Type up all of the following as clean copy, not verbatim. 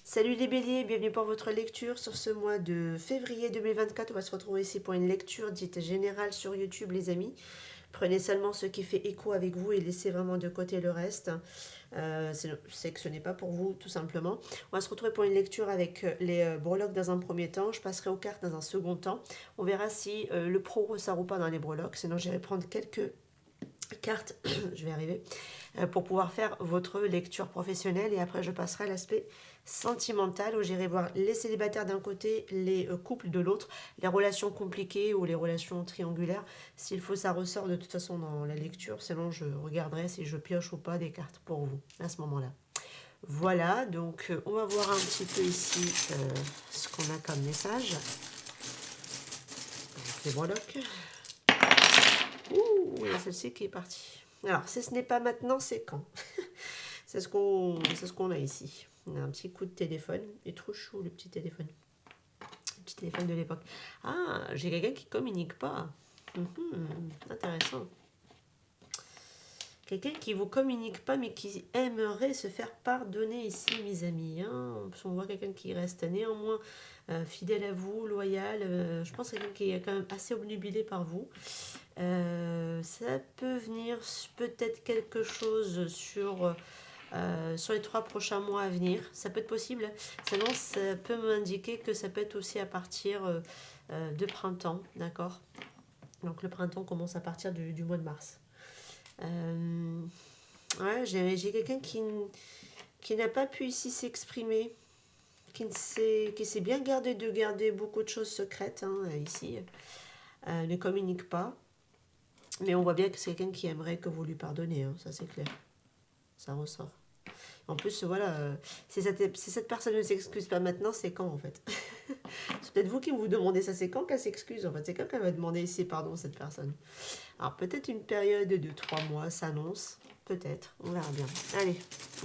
Salut les béliers, bienvenue pour votre lecture sur ce mois de février 2024. On va se retrouver ici pour une lecture dite générale sur YouTube, les amis. Prenez seulement ce qui fait écho avec vous et laissez vraiment de côté le reste. C'est que ce n'est pas pour vous, tout simplement. On va se retrouver pour une lecture avec les breloques dans un premier temps. Je passerai aux cartes dans un second temps. On verra si le pro ressort ou pas dans les breloques. Sinon, j'irai prendre quelques cartes, je vais arriver, pour pouvoir faire votre lecture professionnelle. Et après, je passerai à l'aspect sentimental où j'irai voir les célibataires d'un côté, les couples de l'autre, les relations compliquées ou les relations triangulaires. S'il faut, ça ressort de toute façon dans la lecture. Sinon, je regarderai si je pioche ou pas des cartes pour vous à ce moment-là. Voilà, donc on va voir un petit peu ici ce qu'on a comme message. Donc, les breloques. Ouh, il y a celle-ci qui est partie. Alors, si ce n'est pas maintenant, c'est quand? C'est ce qu'on a ici. On a un petit coup de téléphone. Il est trop chou, le petit téléphone. Le petit téléphone de l'époque. Ah, j'ai quelqu'un qui communique pas. Intéressant. Quelqu'un qui vous communique pas, mais qui aimerait se faire pardonner ici, mes amis. Hein. On voit quelqu'un qui reste néanmoins fidèle à vous, loyal. Je pense quelqu'un qui est quand même assez obnubilé par vous. Ça peut venir peut-être quelque chose sur les 3 prochains mois à venir. Ça peut être possible. Sinon, ça peut m'indiquer que ça peut être aussi à partir de printemps. D'accord. Donc le printemps commence à partir du mois de mars. Ouais, j'ai quelqu'un qui n'a pas pu ici s'exprimer, qui s'est bien gardé de garder beaucoup de choses secrètes ici, ne communique pas. Mais on voit bien que c'est quelqu'un qui aimerait que vous lui pardonnez, hein, ça c'est clair. Ça ressort. En plus, voilà, si cette personne ne s'excuse pas maintenant, c'est quand en fait? C'est peut-être vous qui vous demandez ça, c'est quand qu'elle s'excuse en fait? C'est quand qu'elle va demander ici pardon, cette personne? Alors peut-être une période de 3 mois s'annonce, peut-être, on verra bien. Allez,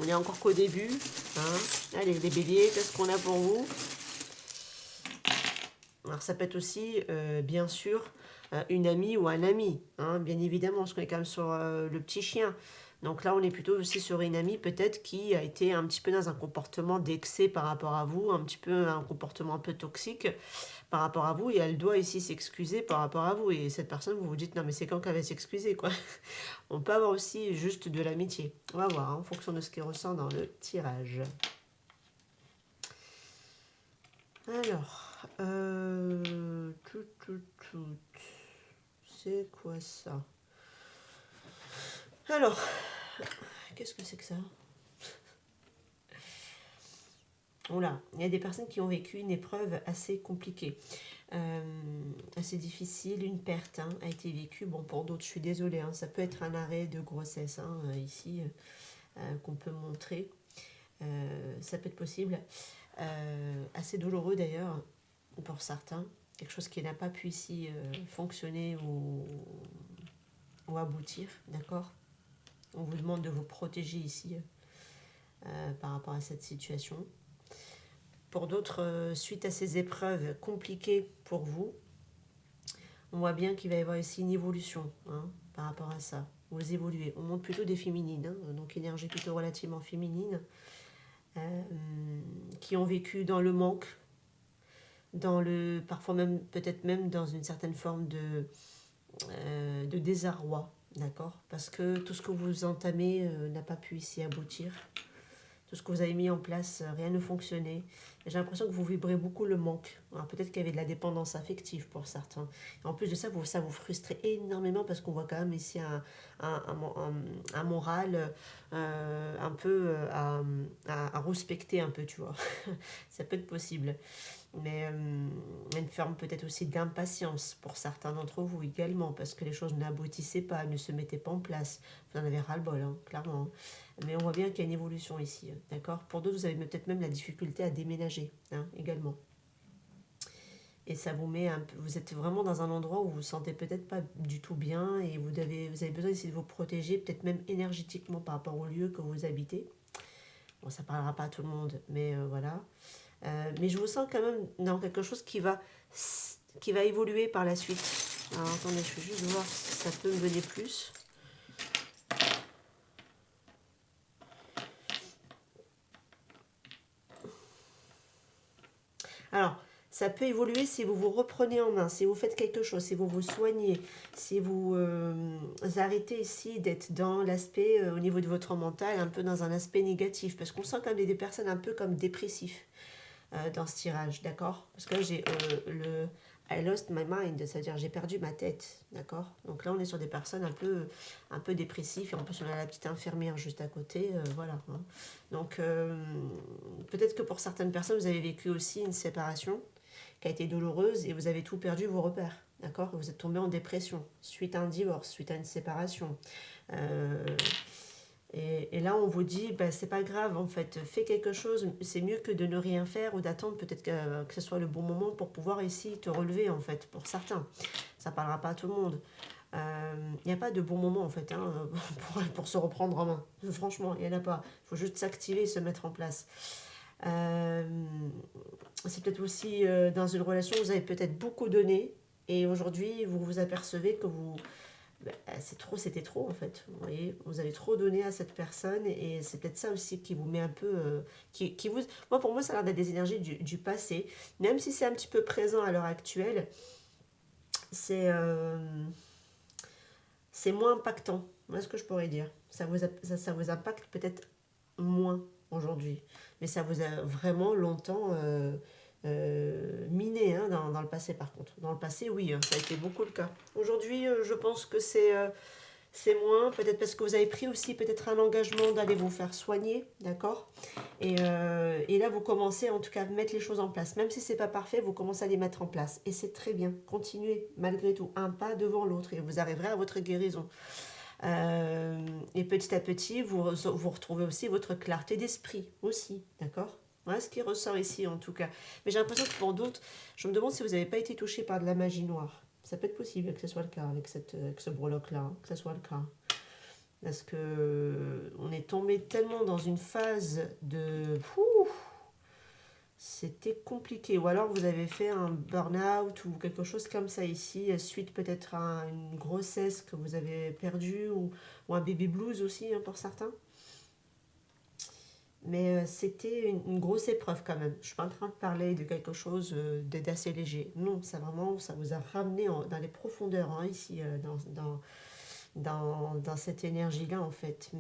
on est encore qu'au début. Hein. Allez les béliers, qu'est-ce qu'on a pour vous? Alors ça peut être aussi, bien sûr, une amie ou un ami, hein, bien évidemment, parce qu'on est quand même sur le petit chien. Donc là, on est plutôt aussi sur une amie peut-être qui a été un petit peu dans un comportement d'excès par rapport à vous, un petit peu un comportement un peu toxique par rapport à vous, et elle doit ici s'excuser par rapport à vous. Et cette personne, vous vous dites, non mais c'est quand qu'elle va s'excuser, quoi. On peut avoir aussi juste de l'amitié. On va voir, hein, en fonction de ce qui ressent dans le tirage. Alors, c'est quoi ça? Alors, qu'est-ce que c'est que ça? Oula, il y a des personnes qui ont vécu une épreuve assez compliquée, assez difficile. Une perte a été vécue. Bon, pour d'autres, je suis désolée, ça peut être un arrêt de grossesse ici qu'on peut montrer. Ça peut être possible. Assez douloureux d'ailleurs pour certains. Quelque chose qui n'a pas pu ici fonctionner ou aboutir, d'accord? On vous demande de vous protéger ici par rapport à cette situation. Pour d'autres, suite à ces épreuves compliquées pour vous, on voit bien qu'il va y avoir ici une évolution par rapport à ça. Vous évoluez. On montre plutôt des féminines, donc énergie plutôt relativement féminine, qui ont vécu dans le manque, parfois même peut-être même dans une certaine forme de désarroi, d'accord? Parce que tout ce que vous entamez n'a pas pu ici aboutir. Tout ce que vous avez mis en place, rien ne fonctionnait. J'ai l'impression que vous vibrez beaucoup le manque. Alors peut-être qu'il y avait de la dépendance affective pour certains. Et en plus de ça, ça vous frustre énormément parce qu'on voit quand même ici un moral un peu à respecter un peu, tu vois. Ça peut être possible. Mais une forme peut-être aussi d'impatience pour certains d'entre vous également, parce que les choses n'aboutissaient pas, ne se mettaient pas en place. Vous en avez ras-le-bol, clairement. Mais on voit bien qu'il y a une évolution ici, d'accord? Pour d'autres, vous avez peut-être même la difficulté à déménager, également. Et ça vous met vous êtes vraiment dans un endroit où vous ne vous sentez peut-être pas du tout bien et vous avez besoin d'essayer de vous protéger, peut-être même énergétiquement par rapport au lieu que vous habitez. Bon, ça ne parlera pas à tout le monde, mais voilà. Mais je vous sens quand même dans quelque chose qui va évoluer par la suite. Alors attendez, je vais juste voir si ça peut me donner plus. Alors, ça peut évoluer si vous vous reprenez en main, si vous faites quelque chose, si vous vous soignez, si vous arrêtez ici d'être dans l'aspect, au niveau de votre mental, un peu dans un aspect négatif. Parce qu'on sent comme des personnes un peu comme dépressifs dans ce tirage, d'accord? Parce que là, j'ai le I lost my mind, c'est-à-dire j'ai perdu ma tête, d'accord? Donc là, on est sur des personnes un peu dépressives, et en plus, on a la petite infirmière juste à côté, voilà. Hein. Donc, peut-être que pour certaines personnes, vous avez vécu aussi une séparation qui a été douloureuse et vous avez tout perdu vos repères, d'accord? Vous êtes tombé en dépression suite à un divorce, suite à une séparation. Euh, et là, on vous dit, bah, c'est pas grave, en fait, fais quelque chose, c'est mieux que de ne rien faire ou d'attendre peut-être que ce soit le bon moment pour pouvoir ici te relever, en fait, pour certains. Ça parlera pas à tout le monde. Il n'y a pas de bon moment, en fait, hein, pour se reprendre en main. Franchement, il n'y en a pas. Il faut juste s'activer et se mettre en place. Euh, c'est peut-être aussi dans une relation, vous avez peut-être beaucoup donné et aujourd'hui, vous vous apercevez que c'était trop en fait. Vous voyez, vous avez trop donné à cette personne et c'est peut-être ça aussi qui vous met un peu, qui vous, moi pour moi ça a l'air d'être des énergies du passé, même si c'est un petit peu présent à l'heure actuelle, c'est c'est moins impactant. Voilà ce que je pourrais dire. Ça vous impacte peut-être moins aujourd'hui, mais ça vous a vraiment longtemps miné hein, dans le passé par contre. Dans le passé, oui, hein, ça a été beaucoup le cas. Aujourd'hui, je pense que c'est moins, peut-être parce que vous avez pris aussi peut-être un engagement d'aller vous faire soigner, d'accord et là, vous commencez en tout cas à mettre les choses en place. Même si c'est pas parfait, vous commencez à les mettre en place. Et c'est très bien. Continuez malgré tout, un pas devant l'autre et vous arriverez à votre guérison. Et petit à petit, vous retrouvez aussi votre clarté d'esprit aussi, d'accord. Voilà ce qui ressort ici en tout cas. Mais j'ai l'impression que pour d'autres, je me demande si vous n'avez pas été touché par de la magie noire. Ça peut être possible que ce soit le cas avec, avec ce breloque-là, hein, que ce soit le cas. Parce que on est tombé tellement dans une phase de... C'était compliqué. Ou alors vous avez fait un burn-out ou quelque chose comme ça ici, suite peut-être à une grossesse que vous avez perdue ou un baby blues aussi hein, pour certains. Mais c'était une grosse épreuve quand même. Je ne suis pas en train de parler de quelque chose d'assez léger. Non, ça vraiment, ça vous a ramené dans les profondeurs hein, ici, dans cette énergie-là, en fait.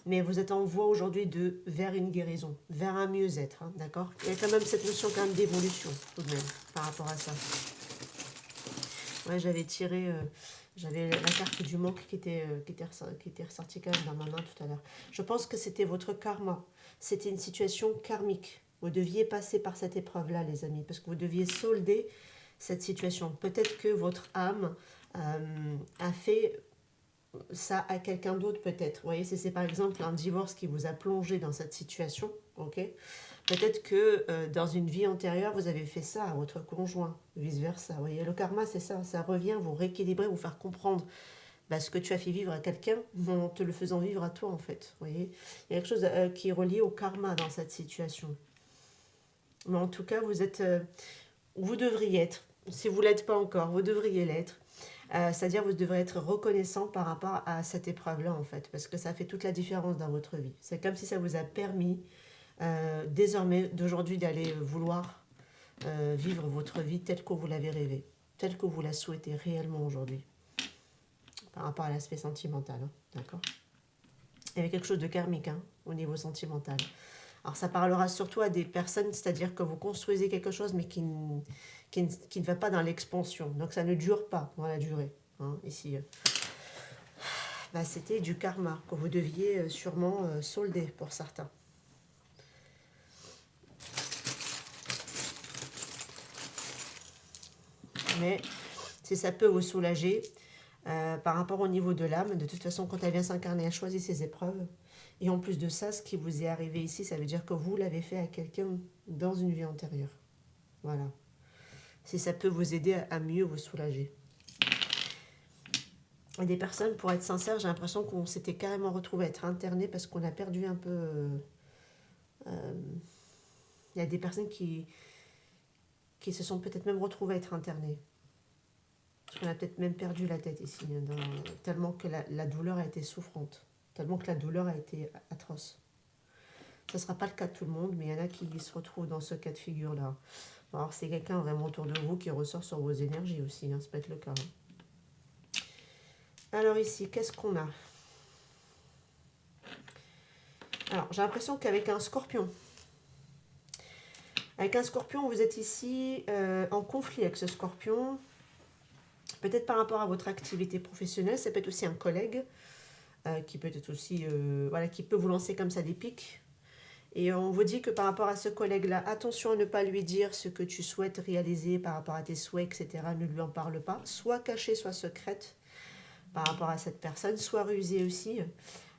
Mais vous êtes en voie aujourd'hui vers une guérison, vers un mieux-être, hein, d'accord. Il y a quand même cette notion quand même d'évolution, tout de même, par rapport à ça. Ouais, j'avais tiré, j'avais la carte du manque qui était ressortie quand même dans ma main tout à l'heure. Je pense que c'était votre karma. C'était une situation karmique. Vous deviez passer par cette épreuve-là, les amis, parce que vous deviez solder cette situation. Peut-être que votre âme a fait ça à quelqu'un d'autre peut-être. Vous voyez, si c'est par exemple un divorce qui vous a plongé dans cette situation, ok. Peut-être que dans une vie antérieure, vous avez fait ça à votre conjoint, vice-versa. Vous voyez, le karma, c'est ça. Ça revient vous rééquilibrer, vous faire comprendre ce que tu as fait vivre à quelqu'un en te le faisant vivre à toi, en fait. Vous voyez, il y a quelque chose qui est relié au karma dans cette situation. Mais en tout cas, vous devriez être, si vous ne l'êtes pas encore, vous devriez l'être. C'est-à-dire vous devrez être reconnaissant par rapport à cette épreuve-là, en fait, parce que ça fait toute la différence dans votre vie. C'est comme si ça vous a permis, désormais, d'aujourd'hui, d'aller vouloir vivre votre vie telle que vous l'avez rêvée, telle que vous la souhaitez réellement aujourd'hui, par rapport à l'aspect sentimental, hein, d'accord. Il y avait quelque chose de karmique hein, au niveau sentimental. Alors ça parlera surtout à des personnes, c'est-à-dire que vous construisez quelque chose, mais qui ne va pas dans l'expansion. Donc ça ne dure pas dans la durée. Hein, ici, c'était du karma que vous deviez sûrement solder pour certains. Mais si ça peut vous soulager, par rapport au niveau de l'âme, de toute façon, quand elle vient s'incarner, elle choisit ses épreuves. Et en plus de ça, ce qui vous est arrivé ici, ça veut dire que vous l'avez fait à quelqu'un dans une vie antérieure. Voilà. Si ça peut vous aider à mieux vous soulager. Et des personnes, pour être sincère, j'ai l'impression qu'on s'était carrément retrouvé à être interné parce qu'on a perdu un peu... Il y a des personnes qui se sont peut-être même retrouvées à être internées. Parce qu'on a peut-être même perdu la tête ici, tellement que la douleur a été souffrante, tellement que la douleur a été atroce. Ce ne sera pas le cas de tout le monde, mais il y en a qui se retrouvent dans ce cas de figure-là. Alors, c'est quelqu'un vraiment autour de vous qui ressort sur vos énergies aussi, hein, ça peut être le cas. Hein. Alors ici, qu'est-ce qu'on a? Alors, j'ai l'impression qu'avec un scorpion, vous êtes ici en conflit avec ce scorpion. Peut-être par rapport à votre activité professionnelle, ça peut être aussi un collègue qui peut être aussi, voilà, qui peut vous lancer comme ça des pics. Et on vous dit que par rapport à ce collègue-là, attention à ne pas lui dire ce que tu souhaites réaliser par rapport à tes souhaits, etc. Ne lui en parle pas. Soit cachée, soit secrète par rapport à cette personne, soit rusée aussi.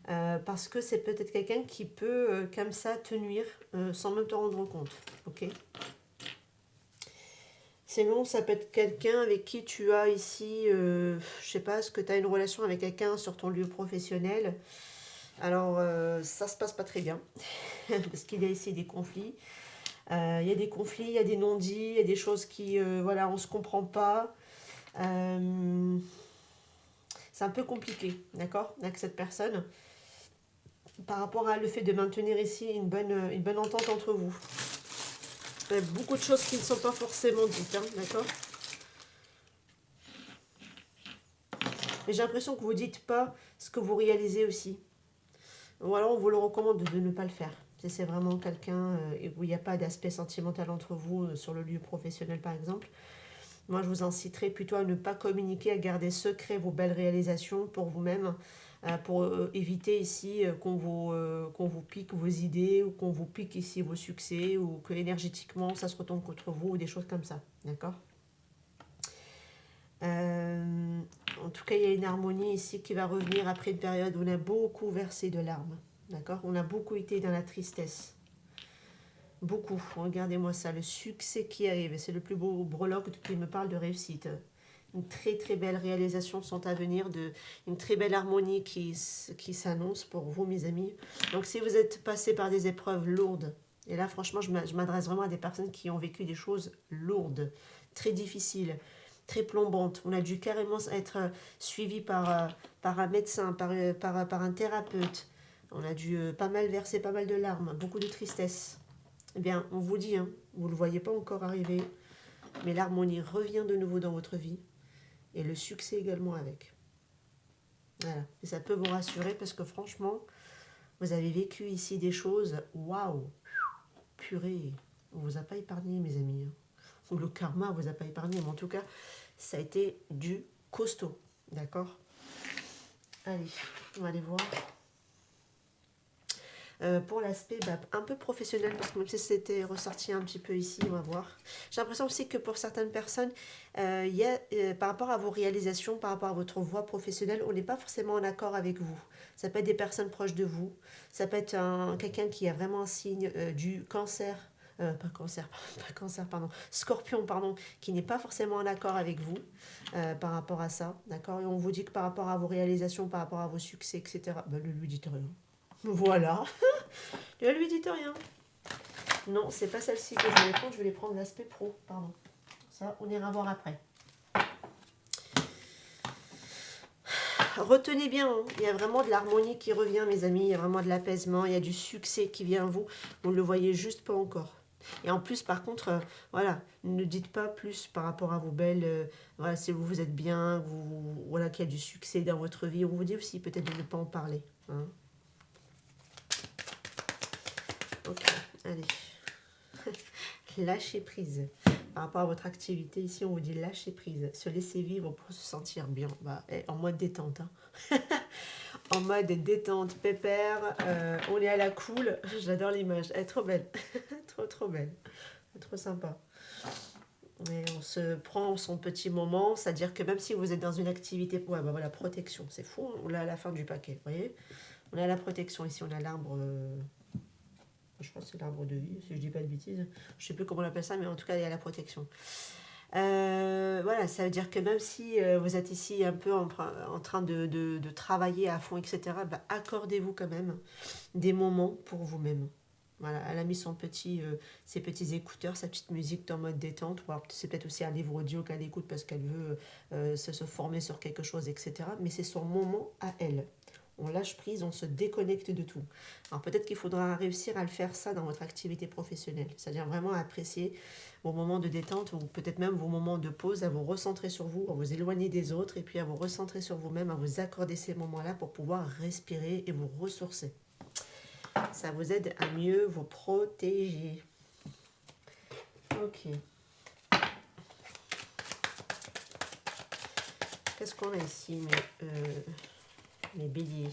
Parce que c'est peut-être quelqu'un qui peut, comme ça, te nuire sans même te rendre compte. Ok ? Sinon, ça peut être quelqu'un avec qui tu as ici, je sais pas, est-ce que tu as une relation avec quelqu'un sur ton lieu professionnel. Alors, ça se passe pas très bien, parce qu'il y a ici des conflits. Il y a des conflits, il y a des non-dits, il y a des choses qui, voilà, on se comprend pas. C'est un peu compliqué, d'accord, avec cette personne, par rapport à le fait de maintenir ici une bonne entente entre vous. Il y a beaucoup de choses qui ne sont pas forcément dites, hein, d'accord. Mais j'ai l'impression que vous ne dites pas ce que vous réalisez aussi. Ou alors on vous le recommande de ne pas le faire. Si c'est vraiment quelqu'un où il n'y a pas d'aspect sentimental entre vous, sur le lieu professionnel par exemple, moi je vous inciterai plutôt à ne pas communiquer, à garder secret vos belles réalisations pour vous-même, pour éviter ici qu'on vous pique vos idées, ou qu'on vous pique ici vos succès, ou que énergétiquement ça se retombe contre vous, ou des choses comme ça. D'accord ? En tout cas, il y a une harmonie ici qui va revenir après une période où on a beaucoup versé de larmes. D'accord ? On a beaucoup été dans la tristesse. Beaucoup. Regardez-moi ça, le succès qui arrive. C'est le plus beau breloque qui me parle de réussite. Une très très belle réalisation sont à venir, une très belle harmonie qui s'annonce pour vous, mes amis. Donc si vous êtes passé par des épreuves lourdes, et là franchement je m'adresse vraiment à des personnes qui ont vécu des choses lourdes, très difficiles, très plombantes. On a dû carrément être suivi par un médecin, par un thérapeute. On a dû pas mal verser, pas mal de larmes, beaucoup de tristesse. Eh bien, on vous dit, hein, vous ne le voyez pas encore arriver, mais l'harmonie revient de nouveau dans votre vie. Et le succès également avec. Voilà. Et ça peut vous rassurer parce que franchement, vous avez vécu ici des choses, waouh, purée, on ne vous a pas épargné, mes amis. Ou le karma ne vous a pas épargné, mais en tout cas, ça a été du costaud. D'accord ? Allez, on va aller voir. Pour l'aspect un peu professionnel, parce que même si c'était ressorti un petit peu ici, on va voir. J'ai l'impression aussi que pour certaines personnes, il y a, par rapport à vos réalisations, par rapport à votre voie professionnelle, on n'est pas forcément en accord avec vous. Ça peut être des personnes proches de vous, ça peut être quelqu'un qui a vraiment un signe du cancer, scorpion, pardon, qui n'est pas forcément en accord avec vous par rapport à ça, d'accord ? Et on vous dit que par rapport à vos réalisations, par rapport à vos succès, etc., ne lui dites rien. Voilà. Ne lui dites rien. Non, c'est pas celle-ci que je vais prendre. Je vais les prendre l'aspect pro. Pardon. Ça, on ira voir après. Retenez bien, hein, il y a vraiment de l'harmonie qui revient, mes amis. Il y a vraiment de l'apaisement. Il y a du succès qui vient à vous. Vous ne le voyez juste pas encore. Et en plus, par contre, voilà, ne dites pas plus par rapport à vos belles... voilà, si vous êtes bien, voilà, qu'il y a du succès dans votre vie. On vous dit aussi peut-être de ne pas en parler. Hein. Ok, allez. Lâcher prise. Par rapport à votre activité, ici, on vous dit lâcher prise. Se laisser vivre pour se sentir bien. En mode détente. Hein. En mode détente, pépère. On est à la cool. J'adore l'image. Elle est trop belle. trop belle. Trop sympa. Et on se prend son petit moment. C'est-à-dire que même si vous êtes dans une activité... Ouais, voilà, protection. C'est fou. On est à la fin du paquet. Vous voyez ? On a la protection. Ici, on a l'arbre... je pense que c'est l'arbre de vie, si je dis pas de bêtises. Je sais plus comment on appelle ça, mais en tout cas, il y a la protection. Voilà, ça veut dire que même si vous êtes ici un peu en train de travailler à fond, etc., accordez-vous quand même des moments pour vous-même. Voilà, elle a mis ses petits écouteurs, sa petite musique en mode détente. Ou alors c'est peut-être aussi un livre audio qu'elle écoute parce qu'elle veut se former sur quelque chose, etc. Mais c'est son moment à elle. On lâche prise, on se déconnecte de tout. Alors peut-être qu'il faudra réussir à le faire ça dans votre activité professionnelle. C'est-à-dire vraiment apprécier vos moments de détente ou peut-être même vos moments de pause, à vous recentrer sur vous, à vous éloigner des autres et puis à vous recentrer sur vous-même, à vous accorder ces moments-là pour pouvoir respirer et vous ressourcer. Ça vous aide à mieux vous protéger. Ok. Qu'est-ce qu'on a ici, mes béliers?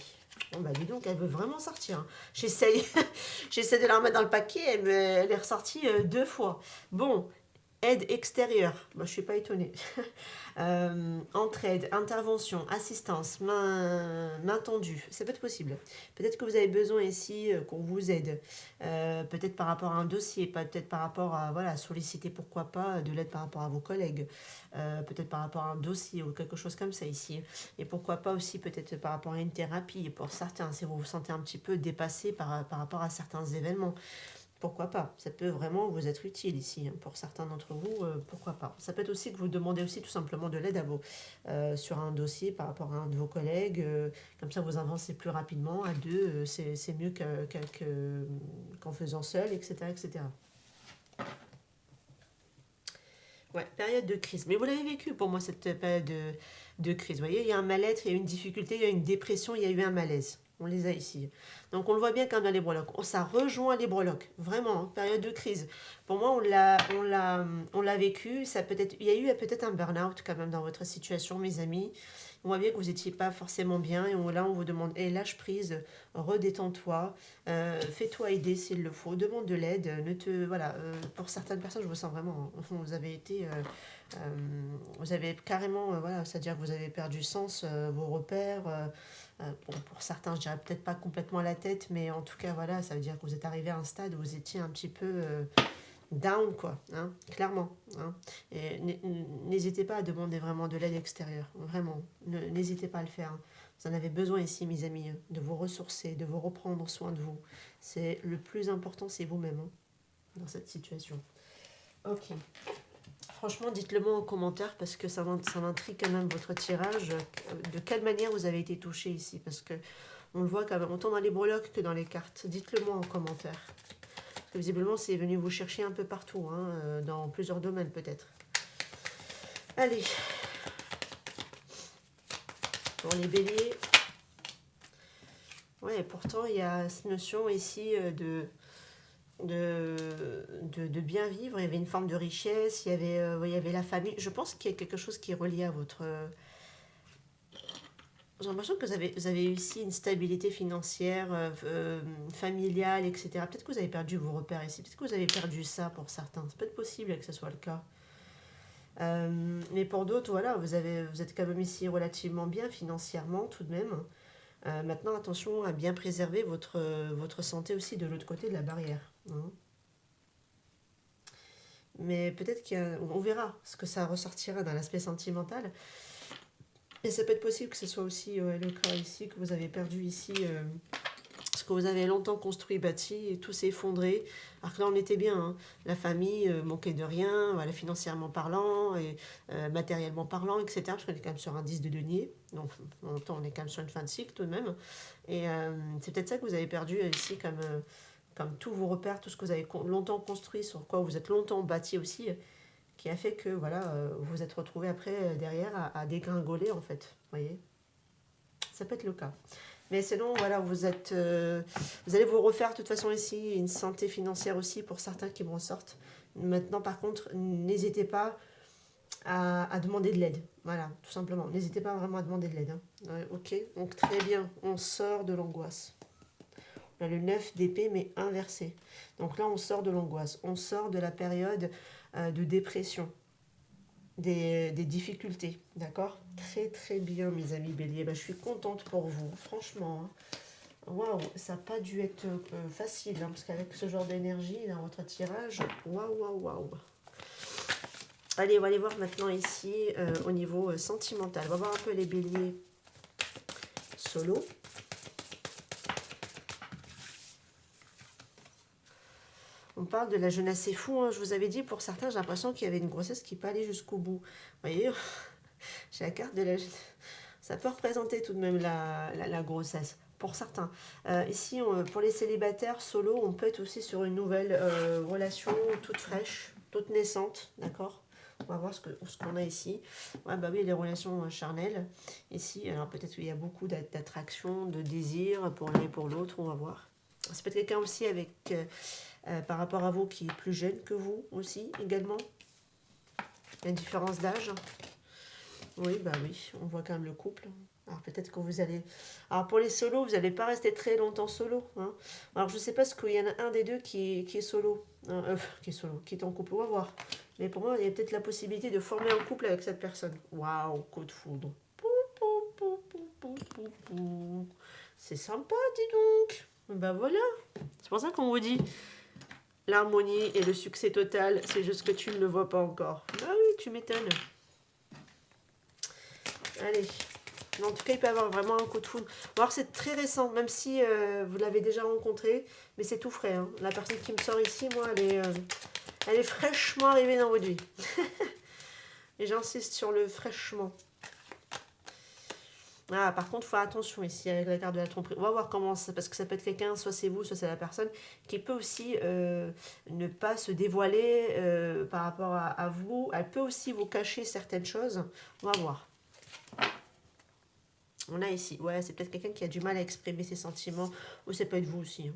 Bon bah dis donc, elle veut vraiment sortir. Hein. J'essaye de la remettre dans le paquet, elle est ressortie 2 fois. Bon, aide extérieure. Moi, je suis pas étonnée. Entraide, intervention, assistance, main tendue. Ça peut être possible. Peut-être que vous avez besoin ici qu'on vous aide. Peut-être par rapport à un dossier, peut-être par rapport à voilà, solliciter pourquoi pas de l'aide par rapport à vos collègues. Peut-être par rapport à un dossier ou quelque chose comme ça ici. Et pourquoi pas aussi peut-être par rapport à une thérapie. Pour certains, si vous vous sentez un petit peu dépassé par rapport à certains événements. Pourquoi pas? Ça peut vraiment vous être utile ici. Hein. Pour certains d'entre vous, pourquoi pas? Ça peut être aussi que vous demandez aussi tout simplement de l'aide à vous sur un dossier par rapport à un de vos collègues. Comme ça, vous avancez plus rapidement. À deux, c'est mieux qu'en faisant seul, etc., etc. Ouais, période de crise. Mais vous l'avez vécu pour moi, cette période de crise. Vous voyez, il y a un mal-être, il y a une difficulté, il y a une dépression, il y a eu un malaise. On les a ici. Donc on le voit bien quand dans les breloques. Ça rejoint les breloques. Vraiment, hein, période de crise. Pour moi, on l'a vécu. Ça peut-être, il y a eu peut-être un burn-out quand même dans votre situation, mes amis. On voit bien que vous n'étiez pas forcément bien. Et là, on vous demande, hey, lâche prise, redétends-toi, fais-toi aider s'il le faut, demande de l'aide. Voilà, pour certaines personnes, je vous sens vraiment, hein, vous avez été... vous avez carrément, voilà, c'est-à-dire que vous avez perdu sens, vos repères. Pour certains, je dirais peut-être pas complètement la tête, mais en tout cas, voilà, ça veut dire que vous êtes arrivé à un stade où vous étiez un petit peu down, quoi, hein, clairement. Hein. Et n'hésitez pas à demander vraiment de l'aide extérieure, vraiment. N'hésitez pas à le faire. Hein. Vous en avez besoin ici, mes amis, hein, de vous ressourcer, de vous reprendre soin de vous. C'est le plus important, c'est vous-même hein, dans cette situation. Ok. Franchement, dites-le moi en commentaire parce que ça m'intrigue quand même votre tirage. De quelle manière vous avez été touché ici? Parce que on le voit quand même autant dans les breloques que dans les cartes. Dites-le moi en commentaire. Parce que visiblement, c'est venu vous chercher un peu partout, hein, dans plusieurs domaines peut-être. Allez. Pour les béliers. Ouais, pourtant, il y a cette notion ici de bien vivre. Il y avait une forme de richesse, il y avait la famille. Je pense qu'il y a quelque chose qui est relié à votre... J'ai l'impression que vous avez ici une stabilité financière, familiale, etc. Peut-être que vous avez perdu vos repères ici. Peut-être que vous avez perdu ça pour certains. C'est peut-être possible que ce soit le cas. Mais pour d'autres, voilà, vous êtes quand même ici relativement bien financièrement tout de même. Maintenant, attention à bien préserver votre santé aussi de l'autre côté de la barrière. Hein. Mais peut-être qu'on verra ce que ça ressortira dans l'aspect sentimental. Et ça peut être possible que ce soit aussi le cas ici, que vous avez perdu ici ce que vous avez longtemps construit, bâti, et tout s'est effondré. Alors que là, on était bien. Hein. La famille manquait de rien, voilà, financièrement parlant, et matériellement parlant, etc. Parce qu'on est quand même sur un 10 de denier. Donc, en même temps, on est quand même sur une fin de cycle tout de même. Et c'est peut-être ça que vous avez perdu ici, comme tous vos repères, tout ce que vous avez longtemps construit, sur quoi vous êtes longtemps bâti aussi, qui a fait que voilà, vous vous êtes retrouvé après, derrière, à dégringoler, en fait. Vous voyez? Ça peut être le cas. Mais sinon, voilà, vous allez vous refaire de toute façon ici, une santé financière aussi pour certains qui m'en sortent. Maintenant, par contre, n'hésitez pas à demander de l'aide. Voilà, tout simplement. N'hésitez pas vraiment à demander de l'aide. Hein. Ouais, ok, donc très bien, on sort de l'angoisse. On a le 9 d'épée, mais inversé. Donc là, on sort de l'angoisse. On sort de la période de dépression. Des difficultés, d'accord? Très très bien mes amis béliers, je suis contente pour vous, franchement. Waouh, ça n'a pas dû être facile, hein, parce qu'avec ce genre d'énergie dans votre tirage, waouh, waouh, waouh. Allez, on va aller voir maintenant ici au niveau sentimental. On va voir un peu les béliers solo. On parle de la jeunesse, c'est fou, hein. Je vous avais dit, pour certains, j'ai l'impression qu'il y avait une grossesse qui n'est pas allée jusqu'au bout. Vous voyez, j'ai la carte de la jeunesse. Ça peut représenter tout de même la grossesse, pour certains. Ici, pour les célibataires solo, on peut être aussi sur une nouvelle relation toute fraîche, toute naissante, d'accord? On va voir ce qu'on a ici. Ouais, bah oui, les relations charnelles. Ici, alors peut-être qu'il y a beaucoup d'attraction, de désir pour l'un et pour l'autre, on va voir. Ça peut être quelqu'un aussi avec, par rapport à vous qui est plus jeune que vous aussi, également. Il y a une différence d'âge. Oui, bah oui, on voit quand même le couple. Alors peut-être que vous allez... Alors pour les solos, vous n'allez pas rester très longtemps solo. Hein. Alors je ne sais pas ce qu'il y en a un des deux qui est solo. Hein, qui est solo, qui est en couple, on va voir. Mais pour moi, il y a peut-être la possibilité de former un couple avec cette personne. Waouh, coup de foudre. C'est sympa, dis donc. Bah voilà. C'est pour ça qu'on vous dit l'harmonie et le succès total, c'est juste que tu ne le vois pas encore. Ah oui, tu m'étonnes. Allez. Mais en tout cas, il peut y avoir vraiment un coup de foudre. Alors, c'est très récent, même si vous l'avez déjà rencontré, mais c'est tout frais. Hein. La personne qui me sort ici, moi, elle est fraîchement arrivée dans votre vie. Et j'insiste sur le fraîchement. Ah, par contre, il faut faire attention ici avec la carte de la tromperie. On va voir comment ça, parce que ça peut être quelqu'un, soit c'est vous, soit c'est la personne, qui peut aussi ne pas se dévoiler par rapport à vous. Elle peut aussi vous cacher certaines choses. On va voir. On a ici, ouais, c'est peut-être quelqu'un qui a du mal à exprimer ses sentiments, ou ça peut être vous aussi. Hein.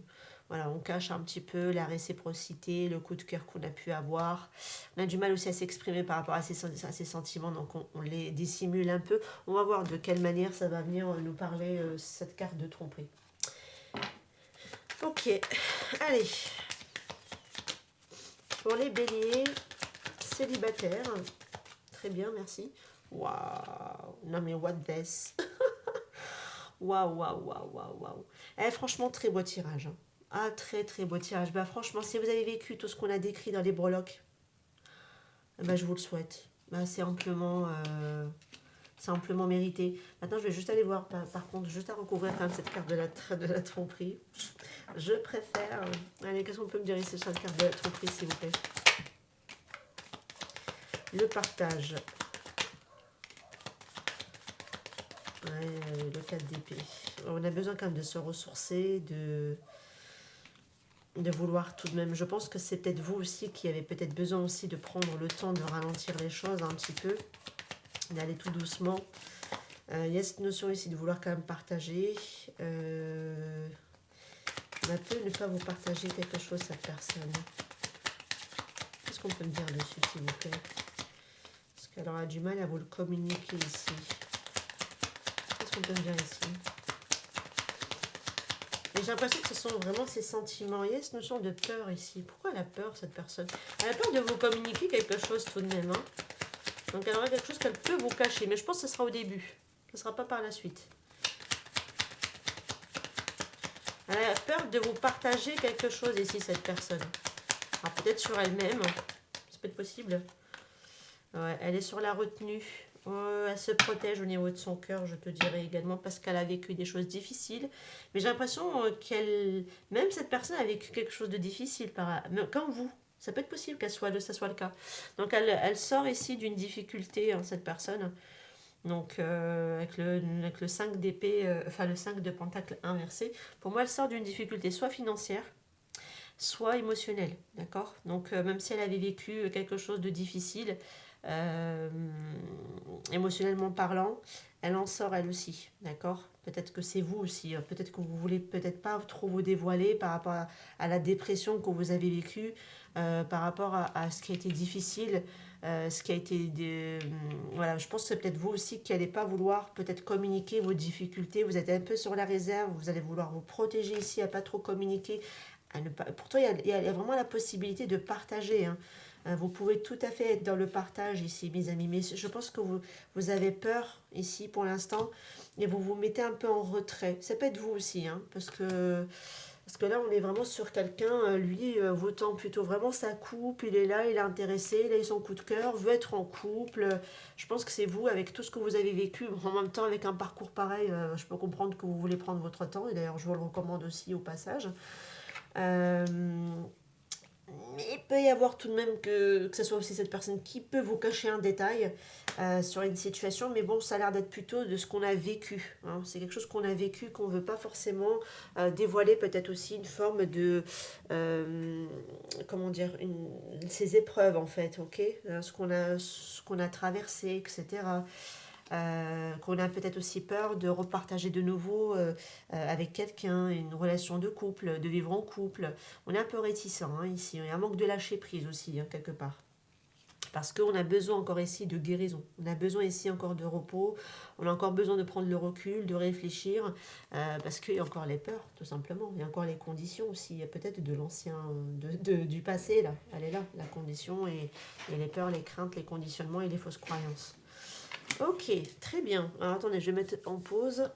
Voilà, on cache un petit peu la réciprocité, le coup de cœur qu'on a pu avoir. On a du mal aussi à s'exprimer par rapport à ses sentiments, donc on les dissimule un peu. On va voir de quelle manière ça va venir nous parler, cette carte de tromperie. Ok, allez. Pour les béliers, célibataires. Très bien, merci. Waouh, non mais what this. Waouh, waouh, waouh, waouh, waouh. Eh, franchement, très beau tirage. Hein. Ah, très, très beau tirage. Bah, franchement, si vous avez vécu tout ce qu'on a décrit dans les breloques, bah, je vous le souhaite. Bah, c'est amplement mérité. Maintenant, je vais juste aller voir, par contre, juste à recouvrir quand même cette carte de la tromperie. Je préfère... Allez, qu'est-ce qu'on peut me dire ici sur la carte de la tromperie, s'il vous plaît? Le partage. Ouais, le 4 d'épée. On a besoin quand même de se ressourcer, de vouloir tout de même. Je pense que c'est peut-être vous aussi qui avez peut-être besoin aussi de prendre le temps de ralentir les choses un petit peu, d'aller tout doucement. Il y a cette notion ici de vouloir quand même partager. On peut ne pas vous partager quelque chose, cette personne. Qu'est-ce qu'on peut me dire dessus, s'il vous plaît? Parce qu'elle aura du mal à vous le communiquer ici. Qu'est-ce qu'on peut me dire ici? Et j'ai l'impression que ce sont vraiment ses sentiments. Il y a cette notion de peur ici. Pourquoi elle a peur, cette personne? Elle a peur de vous communiquer quelque chose tout de même. Hein. Donc elle aura quelque chose qu'elle peut vous cacher. Mais je pense que ce sera au début. Ce ne sera pas par la suite. Elle a peur de vous partager quelque chose ici, cette personne. Alors peut-être sur elle-même. Ça peut être possible. Ouais, elle est sur la retenue. Elle se protège au niveau de son cœur, je te dirais également, parce qu'elle a vécu des choses difficiles. Mais j'ai l'impression qu'elle, même cette personne a vécu quelque chose de difficile, comme vous. Ça peut être possible que ça soit le cas. Donc elle sort ici d'une difficulté, hein, cette personne. Donc avec le 5 d'épée, enfin le 5 de pentacle inversé. Pour moi, elle sort d'une difficulté soit financière, soit émotionnelle. D'accord? Donc même si elle avait vécu quelque chose de difficile, euh, émotionnellement parlant, elle en sort elle aussi, d'accord? Peut-être que c'est vous aussi, peut-être que vous voulez peut-être pas trop vous dévoiler par rapport à la dépression que vous avez vécue, par rapport à ce qui a été difficile, ce qui a été... voilà, je pense que c'est peut-être vous aussi qui n'allez pas vouloir peut-être communiquer vos difficultés, vous êtes un peu sur la réserve, vous allez vouloir vous protéger ici, à pas trop communiquer. Pourtant, il y a vraiment la possibilité de partager, hein. Vous pouvez tout à fait être dans le partage ici, mes amis, mais je pense que vous avez peur ici pour l'instant et vous vous mettez un peu en retrait. Ça peut être vous aussi, hein, parce que là, on est vraiment sur quelqu'un, lui, vous tend plutôt vraiment sa coupe, il est là, il est intéressé, il a eu son coup de cœur, veut être en couple. Je pense que c'est vous, avec tout ce que vous avez vécu, en même temps, avec un parcours pareil, je peux comprendre que vous voulez prendre votre temps, et d'ailleurs, je vous le recommande aussi au passage. Euh, Mais il peut y avoir tout de même que ce soit aussi cette personne qui peut vous cacher un détail sur une situation, mais bon, ça a l'air d'être plutôt de ce qu'on a vécu. Hein. C'est quelque chose qu'on a vécu, qu'on ne veut pas forcément dévoiler, peut-être aussi une forme de, comment dire, ces épreuves en fait, ok. Ce qu'on a traversé, etc. Qu'on a peut-être aussi peur de repartager de nouveau avec quelqu'un, une relation de couple, de vivre en couple. On est un peu réticent hein, ici, il y a un manque de lâcher prise aussi, hein, quelque part. Parce qu'on a besoin encore ici de guérison, on a besoin ici encore de repos, on a encore besoin de prendre le recul, de réfléchir, parce qu'il y a encore les peurs, tout simplement. Il y a encore les conditions aussi, il y a peut-être de l'ancien, du passé, là. Elle est là, la condition, et les peurs, les craintes, les conditionnements et les fausses croyances. Ok, très bien. Alors attendez, je vais mettre en pause.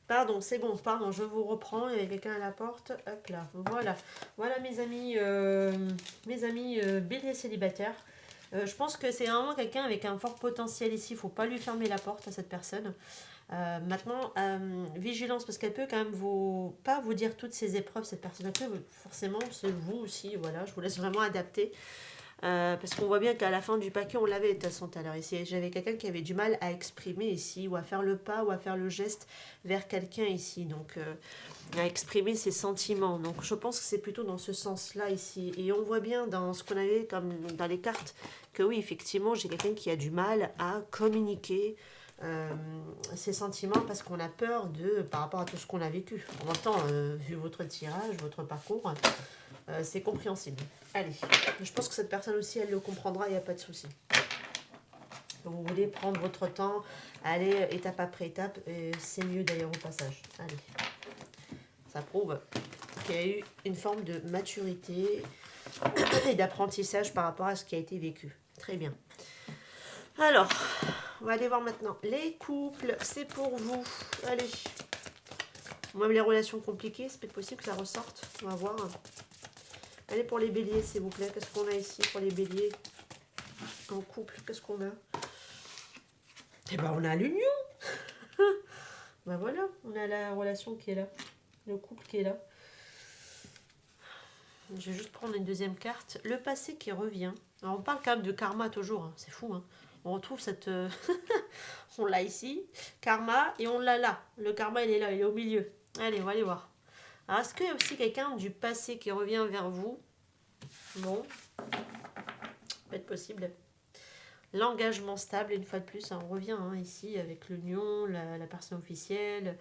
Pardon, c'est bon, pardon, je vous reprends. Il y a quelqu'un à la porte. Hop là, voilà. Voilà mes amis béliers célibataires. Je pense que c'est vraiment quelqu'un avec un fort potentiel ici. Il ne faut pas lui fermer la porte à cette personne. Maintenant, vigilance, parce qu'elle peut quand même pas vous dire toutes ces épreuves, cette personne. Elle peut forcément, c'est vous aussi, voilà. Je vous laisse vraiment adapter. Parce qu'on voit bien qu'à la fin du paquet, on l'avait de toute façon tout à l'heure ici. J'avais quelqu'un qui avait du mal à exprimer ici, ou à faire le pas, ou à faire le geste vers quelqu'un ici. Donc, à exprimer ses sentiments. Donc, je pense que c'est plutôt dans ce sens-là ici. Et on voit bien dans ce qu'on avait comme dans les cartes que oui, effectivement, j'ai quelqu'un qui a du mal à communiquer ses sentiments parce qu'on a peur par rapport à tout ce qu'on a vécu. En même temps, vu votre tirage, votre parcours, c'est compréhensible. Allez, je pense que cette personne aussi, elle le comprendra, il n'y a pas de souci. Vous voulez prendre votre temps, aller étape après étape, et c'est mieux d'ailleurs au passage. Allez, ça prouve qu'il y a eu une forme de maturité et d'apprentissage par rapport à ce qui a été vécu. Très bien. Alors, on va aller voir maintenant. Les couples, c'est pour vous. Allez. Même les relations compliquées, c'est peut-être possible que ça ressorte. On va voir. Allez pour les béliers, s'il vous plaît. Qu'est-ce qu'on a ici pour les béliers en couple? Qu'est-ce qu'on a? Eh ben, on a l'union. Ben voilà, on a la relation qui est là. Le couple qui est là. Je vais juste prendre une deuxième carte. Le passé qui revient. Alors, on parle quand même de karma toujours. Hein. C'est fou. Hein. On retrouve cette... on l'a ici. Karma. Et on l'a là. Le karma, il est là. Il est au milieu. Allez, on va aller voir. Alors, est-ce qu'il y a aussi quelqu'un du passé qui revient vers vous? Bon. Peut être possible. L'engagement stable, une fois de plus, on revient hein, ici avec l'union, la personne officielle,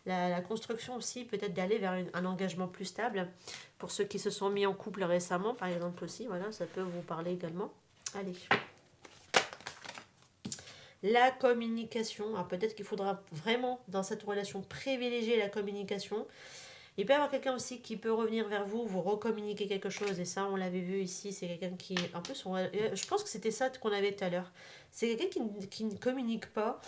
la construction aussi, peut-être d'aller vers un engagement plus stable. Pour ceux qui se sont mis en couple récemment, par exemple aussi, voilà, ça peut vous parler également. Allez. La communication, alors peut-être qu'il faudra vraiment dans cette relation privilégier la communication. Il peut y avoir quelqu'un aussi qui peut revenir vers vous, vous recommuniquer quelque chose. Et ça, on l'avait vu ici. C'est quelqu'un qui... En plus, je pense que c'était ça qu'on avait tout à l'heure. C'est quelqu'un qui ne communique pas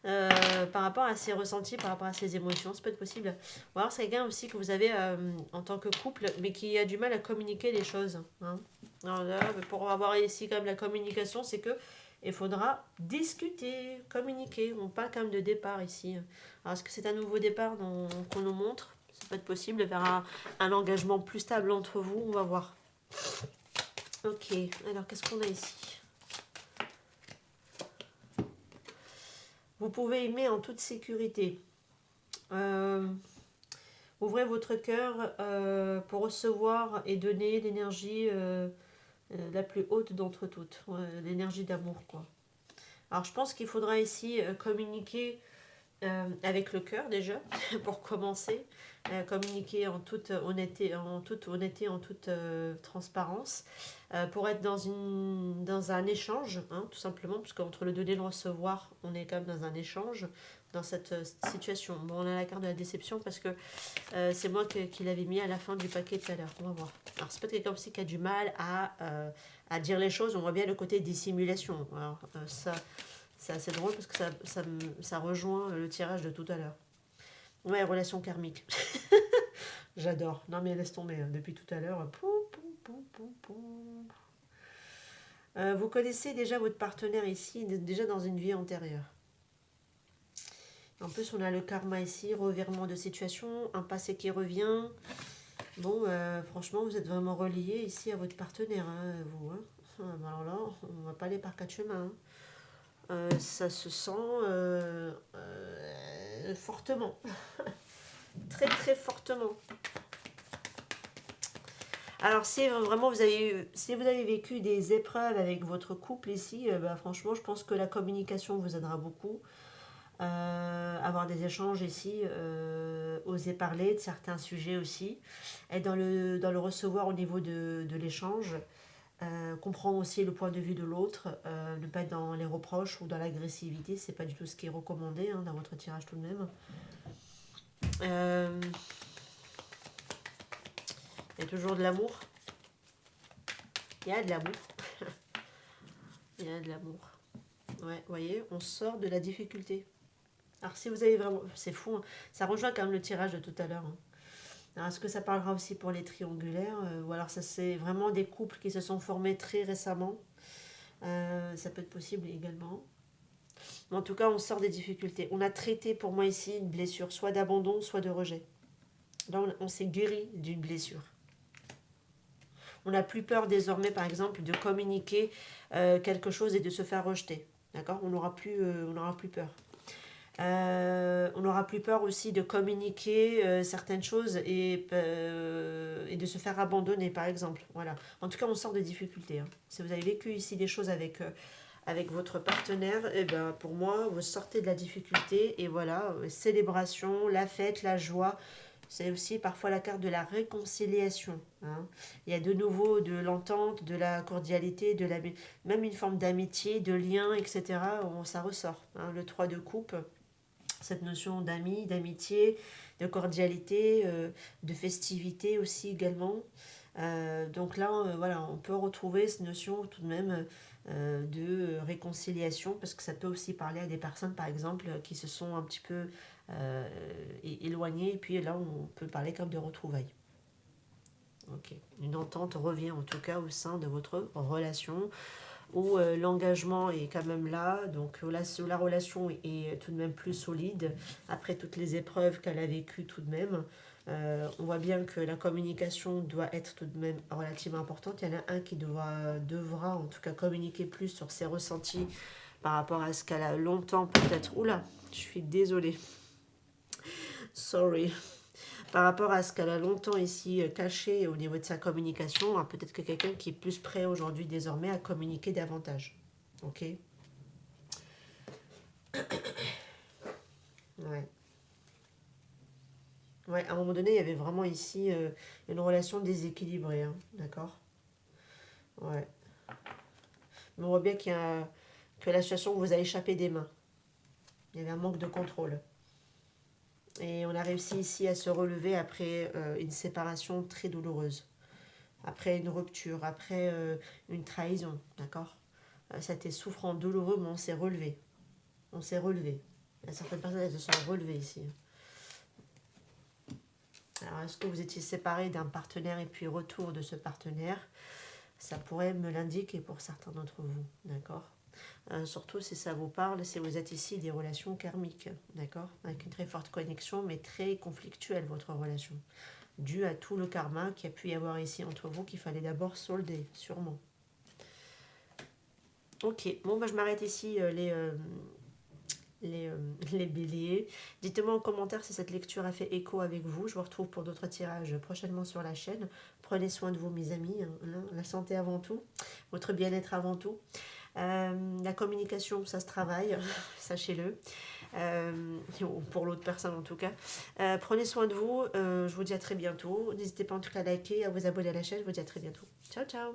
par rapport à ses ressentis, par rapport à ses émotions. C'est peut-être possible. Ou alors, c'est quelqu'un aussi que vous avez en tant que couple, mais qui a du mal à communiquer les choses. Hein. Alors là, pour avoir ici quand même la communication, c'est que il faudra discuter, communiquer. On parle quand même de départ ici. Alors, est-ce que c'est un nouveau départ qu'on nous montre? Ça peut être possible vers un engagement plus stable entre vous. On va voir. Ok, alors qu'est-ce qu'on a ici? Vous pouvez aimer en toute sécurité. Ouvrez votre cœur pour recevoir et donner l'énergie la plus haute d'entre toutes. L'énergie d'amour, quoi. Alors, je pense qu'il faudra ici communiquer avec le cœur déjà, pour commencer, communiquer en toute honnêteté, en toute transparence, pour être dans un échange, hein, tout simplement, parce qu'entre le donner et le recevoir, on est quand même dans un échange, dans cette situation. Bon, on a la carte de la déception parce que c'est moi qui l'avais mis à la fin du paquet tout à l'heure. On va voir. Alors, c'est peut-être quelqu'un aussi qui a du mal à dire les choses. On voit bien le côté dissimulation. Alors, ça... C'est assez drôle parce que ça rejoint le tirage de tout à l'heure. Ouais, relation karmique. J'adore. Non mais laisse tomber, hein. Depuis tout à l'heure. Vous connaissez déjà votre partenaire ici, déjà dans une vie antérieure. En plus, on a le karma ici, revirement de situation, un passé qui revient. Bon, franchement, vous êtes vraiment relié ici à votre partenaire, hein, vous. Hein. Alors là, on va pas aller par quatre chemins. Hein. Ça se sent fortement. Très, très fortement. Alors, si vraiment si vous avez vécu des épreuves avec votre couple ici, bah, franchement, je pense que la communication vous aidera beaucoup. Avoir des échanges ici, oser parler de certains sujets aussi, être dans le recevoir au niveau de l'échange, comprendre aussi le point de vue de l'autre, ne pas être dans les reproches ou dans l'agressivité, c'est pas du tout ce qui est recommandé hein, dans votre tirage tout de même. Euh, il y a toujours de l'amour. Il y a de l'amour. Il y a de l'amour. Ouais, vous voyez, on sort de la difficulté. Alors si vous avez vraiment... C'est fou, hein, ça rejoint quand même le tirage de tout à l'heure. Hein. Alors, est-ce que ça parlera aussi pour les triangulaires ou alors ça c'est vraiment des couples qui se sont formés très récemment. Ça peut être possible également. Mais en tout cas, on sort des difficultés. On a traité pour moi ici une blessure, soit d'abandon, soit de rejet. Là, on s'est guéri d'une blessure. On n'a plus peur désormais, par exemple, de communiquer quelque chose et de se faire rejeter. D'accord. On n'aura plus peur. On n'aura plus peur aussi de communiquer certaines choses et de se faire abandonner, par exemple. Voilà. En tout cas, on sort de difficultés. Hein. Si vous avez vécu ici des choses avec votre partenaire, eh ben, pour moi, vous sortez de la difficulté et voilà, célébration, la fête, la joie. C'est aussi parfois la carte de la réconciliation. Hein. Il y a de nouveau de l'entente, de la cordialité, même une forme d'amitié, de lien, etc. Ça ressort. Hein. Le 3 de coupe, cette notion d'amis, d'amitié, de cordialité, de festivité aussi également. Donc là, voilà, on peut retrouver cette notion tout de même de réconciliation, parce que ça peut aussi parler à des personnes, par exemple, qui se sont un petit peu éloignées, et puis là, on peut parler comme de retrouvailles. Ok. Une entente revient en tout cas au sein de votre relation, où l'engagement est quand même là, donc la relation est tout de même plus solide, après toutes les épreuves qu'elle a vécues tout de même. On voit bien que la communication doit être tout de même relativement importante. Il y en a un qui devra en tout cas communiquer plus sur ses ressentis par rapport à ce qu'elle a longtemps peut-être... Oula, je suis désolée. Sorry. Par rapport à ce qu'elle a longtemps ici caché au niveau de sa communication, hein, peut-être que quelqu'un qui est plus prêt aujourd'hui désormais à communiquer davantage. Ok. Ouais. Ouais, à un moment donné, il y avait vraiment ici une relation déséquilibrée. Hein, d'accord. Ouais. Mais on voit bien que la situation vous a échappé des mains. Il y avait un manque de contrôle. Et on a réussi ici à se relever après une séparation très douloureuse. Après une rupture, après une trahison. D'accord. Ça a été souffrant, douloureux, mais on s'est relevé. On s'est relevé. Il y a certaines personnes, elles se sont relevées ici. Alors, est-ce que vous étiez séparés d'un partenaire et puis retour de ce partenaire? Ça pourrait me l'indiquer pour certains d'entre vous, d'accord. Surtout si ça vous parle, si vous êtes ici des relations karmiques, d'accord, avec une très forte connexion, mais très conflictuelle votre relation, due à tout le karma qu'il y a pu y avoir ici entre vous, qu'il fallait d'abord solder, sûrement. Ok, bon, bah, je m'arrête ici les béliers. Dites-moi en commentaire si cette lecture a fait écho avec vous. Je vous retrouve pour d'autres tirages prochainement sur la chaîne. Prenez soin de vous, mes amis. Hein, la santé avant tout, votre bien-être avant tout. La communication, ça se travaille, sachez-le. Pour l'autre personne en tout cas. Prenez soin de vous. Je vous dis à très bientôt. N'hésitez pas en tout cas à liker, à vous abonner à la chaîne. Je vous dis à très bientôt. Ciao, ciao.